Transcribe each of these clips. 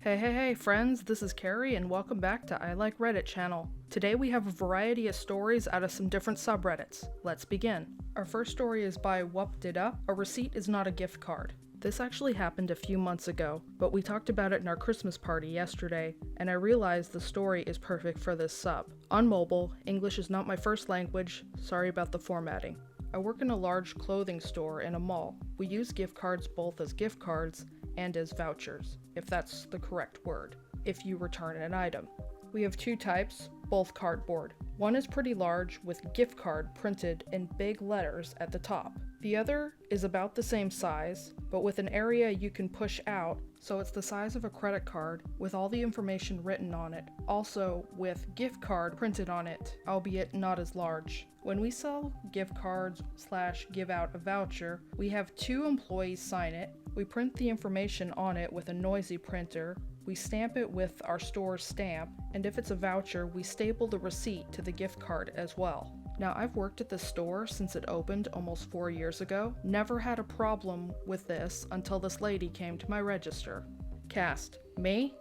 Hey friends, this is Carrie and welcome back to I Like Reddit channel. Today we have a variety of stories out of some different subreddits. Let's begin. Our first story is by Wupdida, A Receipt is Not a Gift Card. This actually happened a few months ago, but we talked about it in our Christmas party yesterday, and I realized the story is perfect for this sub. On mobile, English is not my first language, sorry about the formatting. I work in a large clothing store in a mall. We use gift cards both as gift cards and as vouchers, if that's the correct word, if you return an item. We have two types, both cardboard. One is pretty large with gift card printed in big letters at the top. The other is about the same size, but with an area you can push out, so it's the size of a credit card with all the information written on it, also with gift card printed on it, albeit not as large. When we sell gift cards / give out a voucher, we have 2 employees sign it. We print the information on it with a noisy printer, we stamp it with our store's stamp, and if it's a voucher, we staple the receipt to the gift card as well. Now, I've worked at this store since it opened almost 4 years ago. Never had a problem with this until this lady came to my register. Cast. Me,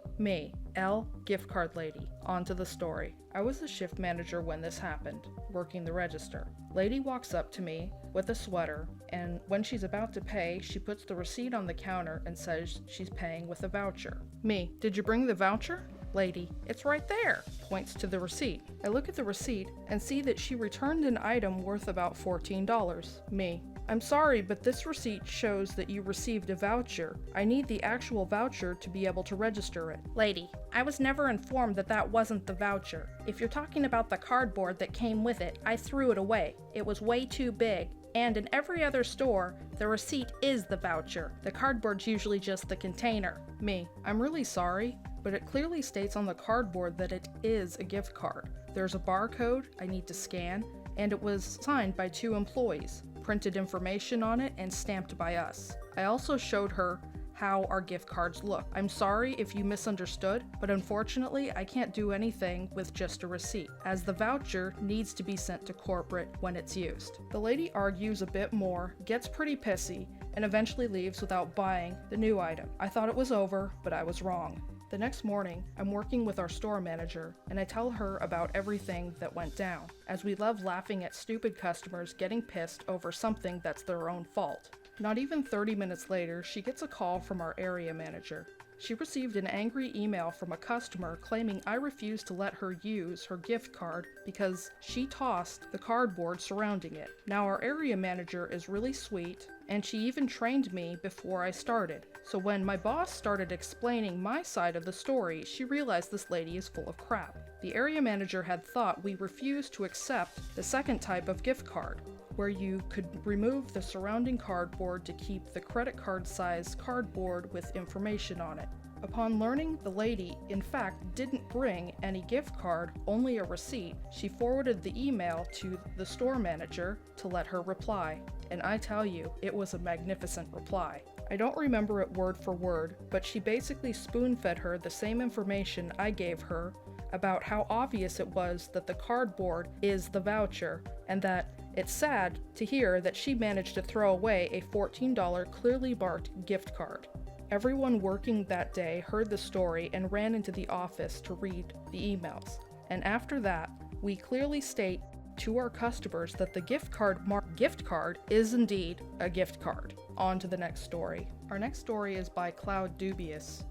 L, gift card lady. On to the story. I was the shift manager when this happened, working the register. Lady walks up to me with a sweater, and when she's about to pay, she puts the receipt on the counter and says she's paying with a voucher. Me, did you bring the voucher? Lady, it's right there, points to the receipt. I look at the receipt and see that she returned an item worth about $14. Me, I'm sorry, but this receipt shows that you received a voucher. I need the actual voucher to be able to register it. Lady, I was never informed that that wasn't the voucher. If you're talking about the cardboard that came with it, I threw it away. It was way too big. And in every other store, the receipt is the voucher. The cardboard's usually just the container. Me, I'm really sorry, but it clearly states on the cardboard that it is a gift card. There's a barcode I need to scan, and it was signed by 2 employees, printed information on it, and stamped by us. I also showed her how our gift cards look. I'm sorry if you misunderstood, but unfortunately I can't do anything with just a receipt, as the voucher needs to be sent to corporate when it's used. The lady argues a bit more, gets pretty pissy, and eventually leaves without buying the new item. I thought it was over, but I was wrong. The next morning, I'm working with our store manager, and I tell her about everything that went down, as we love laughing at stupid customers getting pissed over something that's their own fault. Not even 30 minutes later, she gets a call from our area manager. She received an angry email from a customer claiming I refused to let her use her gift card because she tossed the cardboard surrounding it. Now, our area manager is really sweet, and she even trained me before I started. So when my boss started explaining my side of the story, she realized this lady is full of crap. The area manager had thought we refused to accept the second type of gift card, where you could remove the surrounding cardboard to keep the credit card size cardboard with information on it. Upon learning the lady, in fact, didn't bring any gift card, only a receipt, she forwarded the email to the store manager to let her reply. And I tell you, it was a magnificent reply. I don't remember it word for word, but she basically spoon-fed her the same information I gave her about how obvious it was that the cardboard is the voucher, and that it's sad to hear that she managed to throw away a $14 clearly marked gift card. Everyone working that day heard the story and ran into the office to read the emails. And after that, we clearly state to our customers that the gift card marked gift card is indeed a gift card. On to the next story. Our next story is by Cloud Dubious.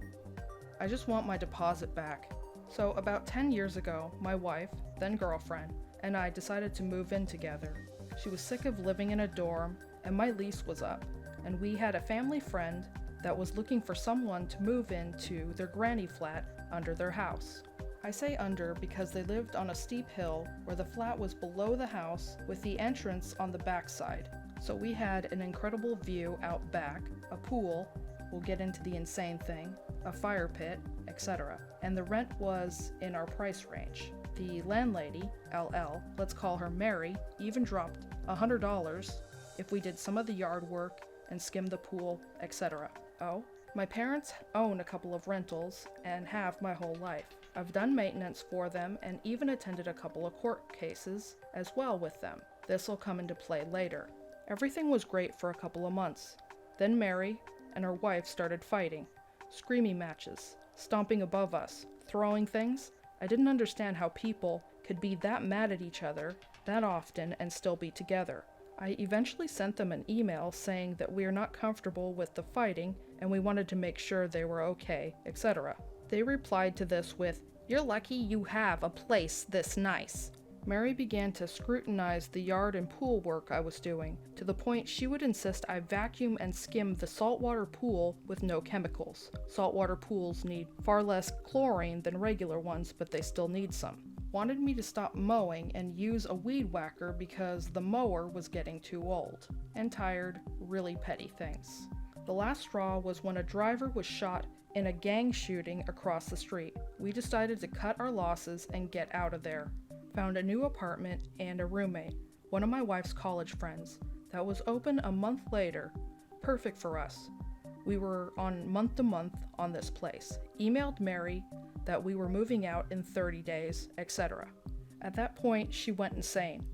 I just want my deposit back. So about 10 years ago, my wife, then girlfriend, and I decided to move in together. She was sick of living in a dorm, and my lease was up, and we had a family friend that was looking for someone to move into their granny flat under their house. I say under because they lived on a steep hill where the flat was below the house with the entrance on the backside. So we had an incredible view out back, a pool, we'll get into the insane thing, a fire pit, etc. And the rent was in our price range. The landlady, LL, let's call her Mary, even dropped $100 if we did some of the yard work and skimmed the pool, etc. Oh, my parents own a couple of rentals and have my whole life. I've done maintenance for them and even attended a couple of court cases as well with them. This will come into play later. Everything was great for a couple of months. Then Mary and her wife started fighting. Screaming matches. stomping above us, throwing things. I didn't understand how people could be that mad at each other that often and still be together. I eventually sent them an email saying that we are not comfortable with the fighting and we wanted to make sure they were okay, etc. They replied to this with, "You're lucky you have a place this nice." Mary began to scrutinize the yard and pool work I was doing, to the point she would insist I vacuum and skim the saltwater pool with no chemicals. Saltwater pools need far less chlorine than regular ones, but they still need some. Wanted me to stop mowing and use a weed whacker because the mower was getting too old. And tired, really petty things. The last straw was when a driver was shot in a gang shooting across the street. We decided to cut our losses and get out of there. Found a new apartment and a roommate, one of my wife's college friends, that was open a month later. Perfect for us. We were on month to month on this place. Emailed Mary that we were moving out in 30 days, etc. At that point, she went insane.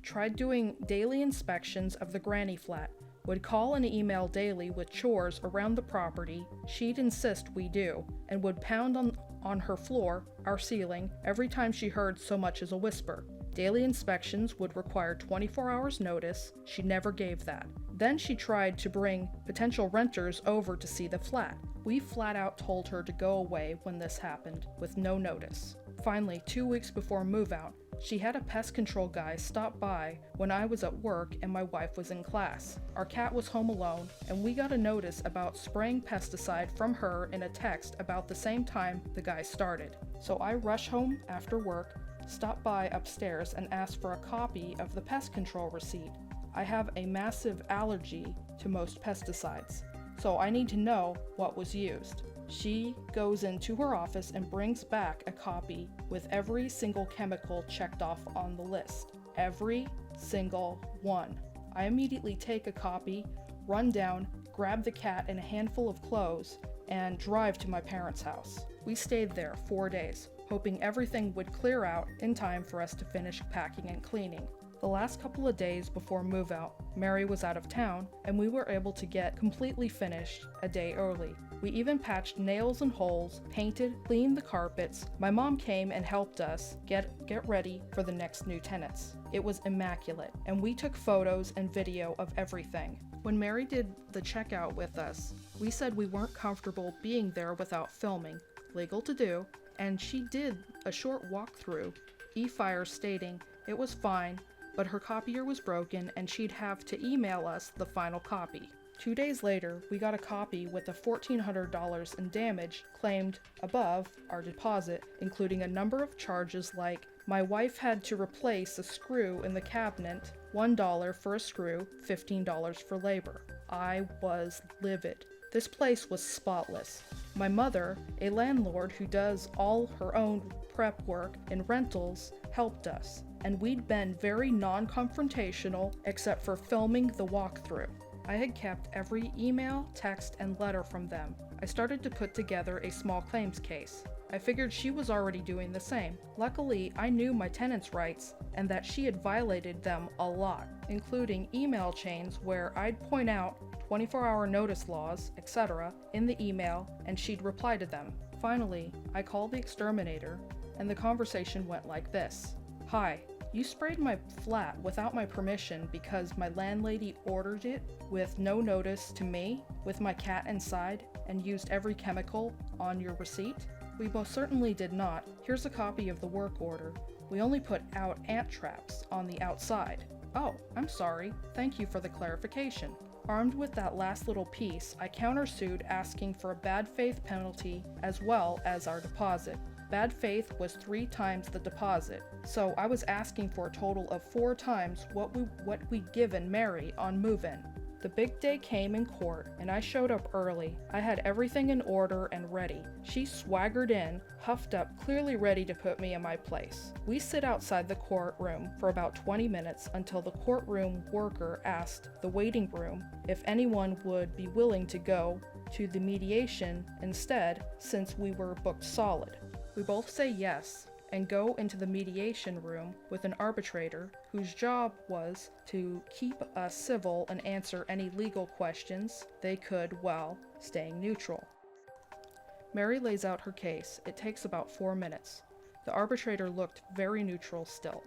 Tried doing daily inspections of the granny flat. Would call and email daily with chores around the property she'd insist we do, and would pound on her floor, our ceiling, every time she heard so much as a whisper. Daily inspections would require 24 hours notice. She never gave that. Then she tried to bring potential renters over to see the flat. We flat out told her to go away when this happened, with no notice. Finally, 2 weeks before move-out, she had a pest control guy stop by when I was at work and my wife was in class. Our cat was home alone, and we got a notice about spraying pesticide from her in a text about the same time the guy started. So I rush home after work, stop by upstairs, and ask for a copy of the pest control receipt. I have a massive allergy to most pesticides, so I need to know what was used. She goes into her office and brings back a copy with every single chemical checked off on the list. Every single one. I immediately take a copy, run down, grab the cat and a handful of clothes, and drive to my parents' house. We stayed there 4 days, hoping everything would clear out in time for us to finish packing and cleaning. The last couple of days before move-out, Mary was out of town, and we were able to get completely finished a day early. We even patched nails and holes, painted, cleaned the carpets. My mom came and helped us get ready for the next new tenants. It was immaculate, and we took photos and video of everything. When Mary did the checkout with us, we said we weren't comfortable being there without filming, legal to do, and she did a short walkthrough, e-fire stating it was fine, but her copier was broken and she'd have to email us the final copy. 2 days later, we got a copy with the $1,400 in damage claimed above our deposit, including a number of charges like my wife had to replace a screw in the cabinet, $1 for a screw, $15 for labor. I was livid. This place was spotless. My mother, a landlord who does all her own prep work and rentals, helped us, and we'd been very non-confrontational except for filming the walkthrough. I had kept every email, text, and letter from them. I started to put together a small claims case. I figured she was already doing the same. Luckily, I knew my tenants' rights and that she had violated them a lot, including email chains where I'd point out 24-hour notice laws, etc. in the email, and she'd reply to them. Finally, I called the exterminator, and the conversation went like this. Hi, you sprayed my flat without my permission because my landlady ordered it with no notice to me, with my cat inside, and used every chemical on your receipt? We most certainly did not. Here's a copy of the work order. We only put out ant traps on the outside. Oh, I'm sorry. Thank you for the clarification. Armed with that last little piece, I countersued asking for a bad faith penalty as well as our deposit. Bad faith was 3 times the deposit, so I was asking for a total of 4 times what we'd given Mary on move-in. The big day came in court, and I showed up early. I had everything in order and ready. She swaggered in, huffed up, clearly ready to put me in my place. We sit outside the courtroom for about 20 minutes until the courtroom worker asked the waiting room if anyone would be willing to go to the mediation instead, since we were booked solid. We both say yes and go into the mediation room with an arbitrator whose job was to keep us civil and answer any legal questions they could while staying neutral. Mary lays out her case. It takes about 4 minutes. The arbitrator looked very neutral still.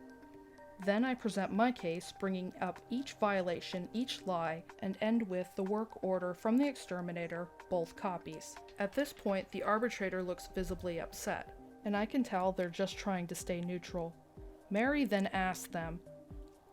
Then I present my case, bringing up each violation, each lie, and end with the work order from the exterminator, both copies. At this point, the arbitrator looks visibly upset, and I can tell they're just trying to stay neutral. Mary then asks them,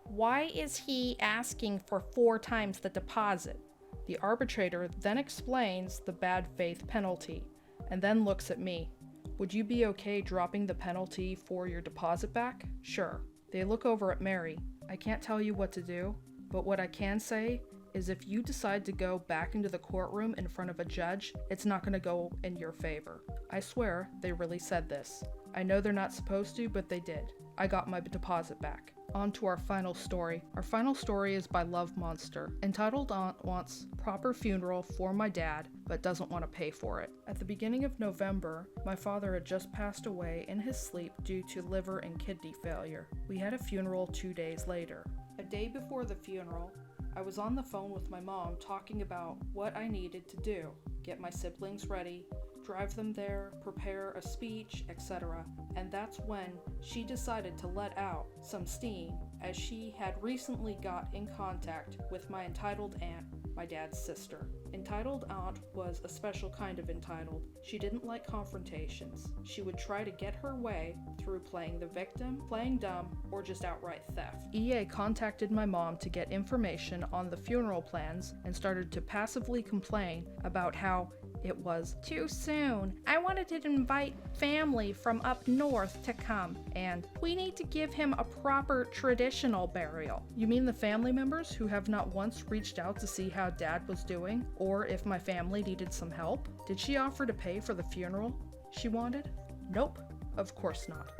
"Why is he asking for 4 times the deposit?" The arbitrator then explains the bad faith penalty, and then looks at me. "Would you be okay dropping the penalty for your deposit back?" "Sure." They look over at Mary. "I can't tell you what to do, but what I can say is if you decide to go back into the courtroom in front of a judge, it's not going to go in your favor." I swear they really said this. I know they're not supposed to, but they did. I got my deposit back. On to our final story. Our final story is by Love Monster, entitled "Aunt Wants Proper Funeral for My Dad, but Doesn't Want to Pay for It." At the beginning of November, my father had just passed away in his sleep due to liver and kidney failure. We had a funeral 2 days later. A day before the funeral, I was on the phone with my mom talking about what I needed to do: get my siblings ready, drive them there, prepare a speech, etc. And that's when she decided to let out some steam, as she had recently got in contact with my entitled aunt, my dad's sister. Entitled aunt was a special kind of entitled. She didn't like confrontations. She would try to get her way through playing the victim, playing dumb, or just outright theft. EA contacted my mom to get information on the funeral plans and started to passively complain about how it was too soon. I wanted to invite family from up north to come, and we need to give him a proper traditional burial. You mean the family members who have not once reached out to see how Dad was doing, or if my family needed some help? Did she offer to pay for the funeral she wanted? Nope, of course not.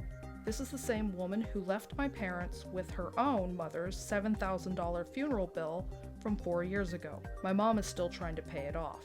This is the same woman who left my parents with her own mother's $7,000 funeral bill from 4 years ago. My mom is still trying to pay it off.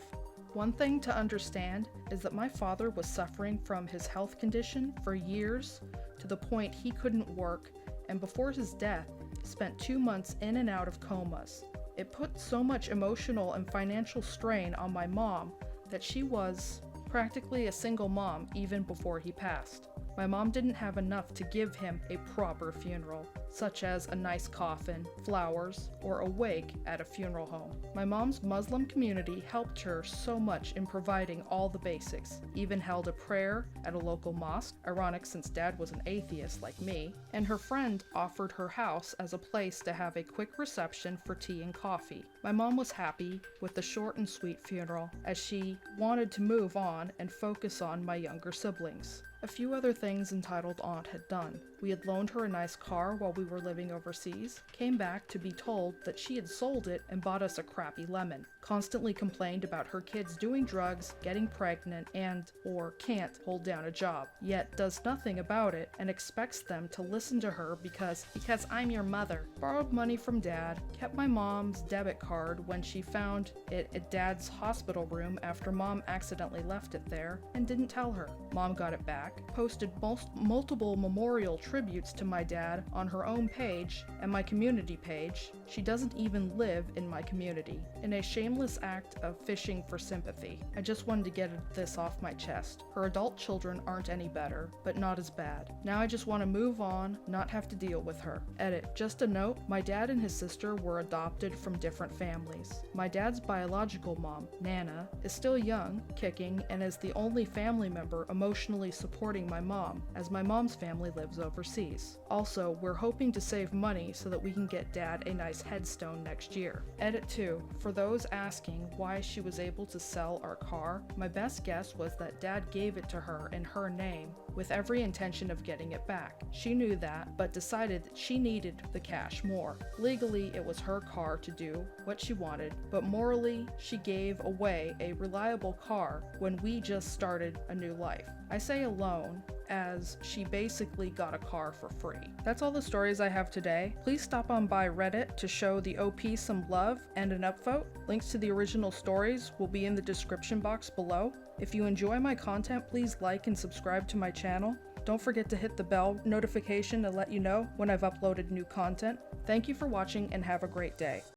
One thing to understand is that my father was suffering from his health condition for years, to the point he couldn't work, and before his death, spent 2 months in and out of comas. It put so much emotional and financial strain on my mom that she was practically a single mom even before he passed. My mom didn't have enough to give him a proper funeral, such as a nice coffin, flowers, or a wake at a funeral home. My mom's Muslim community helped her so much in providing all the basics, even held a prayer at a local mosque, ironic since Dad was an atheist like me, and her friend offered her house as a place to have a quick reception for tea and coffee. My mom was happy with the short and sweet funeral, as she wanted to move on and focus on my younger siblings. A few other things entitled aunt had done. We had loaned her a nice car while we were living overseas, came back to be told that she had sold it and bought us a crappy lemon, constantly complained about her kids doing drugs, getting pregnant, and or can't hold down a job, yet does nothing about it and expects them to listen to her because I'm your mother. Borrowed money from Dad, kept my mom's debit card when she found it at Dad's hospital room after Mom accidentally left it there, and didn't tell her. Mom got it back, posted multiple memorial tributes to my dad on her own page and my community page. She doesn't even live in my community. In a shameless act of fishing for sympathy, I just wanted to get this off my chest. Her adult children aren't any better, but not as bad. Now I just want to move on, not have to deal with her. Edit. Just a note, my dad and his sister were adopted from different families. My dad's biological mom, Nana, is still young, kicking, and is the only family member emotionally supporting my mom, as my mom's family lives overseas. Also, we're hoping to save money so that we can get Dad a nice headstone next year. Edit 2. For those asking why she was able to sell our car, my best guess was that Dad gave it to her in her name, with every intention of getting it back. She knew that, but decided that she needed the cash more. Legally, it was her car to do what she wanted, but morally, she gave away a reliable car when we just started a new life. I say alone, as she basically got a car for free. That's all the stories I have today. Please stop on by Reddit to show the OP some love and an upvote. Links to the original stories will be in the description box below. If you enjoy my content, please like and subscribe to my channel. Don't forget to hit the bell notification to let you know when I've uploaded new content. Thank you for watching and have a great day.